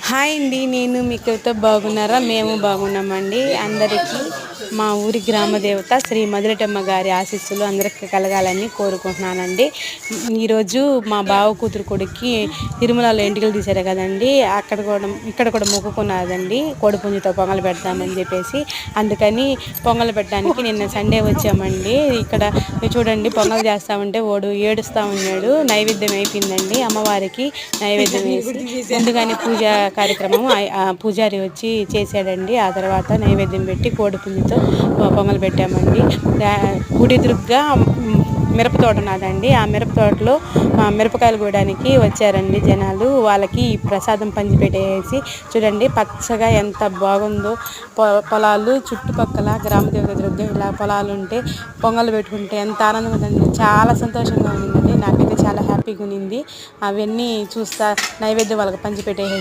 Hi అండి, నేను మీ కవిత. బాగున్నారా? మేము బాగున్నామండి. అందరికీ మా ఊరి గ్రామ దేవత శ్రీ మధురటమ్మ గారి ఆశీస్సులు అందరికీ కలగాలని కోరుకుంటున్నానండి. ఈరోజు మా బావ కూతురు కొడుక్కి తిరుమలలో ఎంటికలు తీశారు కదండి, ఇక్కడ కూడా మొక్కుకున్నదండి. కోడిపుంజుతో పొంగల్ పెడతామని చెప్పేసి, అందుకని పొంగల్ పెట్టడానికి నిన్న సండే వచ్చామండి. ఇక్కడ చూడండి, పొంగల్ చేస్తా ఉంటే వాడు ఏడుస్తూ ఉన్నాడు. నైవేద్యం అయిపోయిందండి, అమ్మవారికి నైవేద్యం వేసి ముందుగానే పూజ కార్యక్రమం పూజారి వచ్చి చేశాడండి. ఆ తర్వాత నైవేద్యం పెట్టి కోడి పుంజుతో పొంగల్ పెట్టామండి. గుడి ఎదురుగా మిరప తోట ఉన్నదండి. ఆ మిరప తోటలో మిరపకాయలు కోయడానికి వచ్చారండి జనాలు. వాళ్ళకి ప్రసాదం పంచిపెట్టేసి చూడండి, పచ్చగా ఎంత బాగుందో పొలాలు. చుట్టుపక్కల గ్రామదేవత ఎదురుగా ఇలా పొలాలు ఉంటే పొంగల్ పెట్టుకుంటే ఎంత ఆనందంగా ఉందండి. చాలా సంతోషంగా ఉండిందండి. నాకైతే చాలా హ్యాపీగా ఉన్నింది. అవన్నీ చూస్తా నైవేద్యం వాళ్ళకి పంచిపెట్టేసి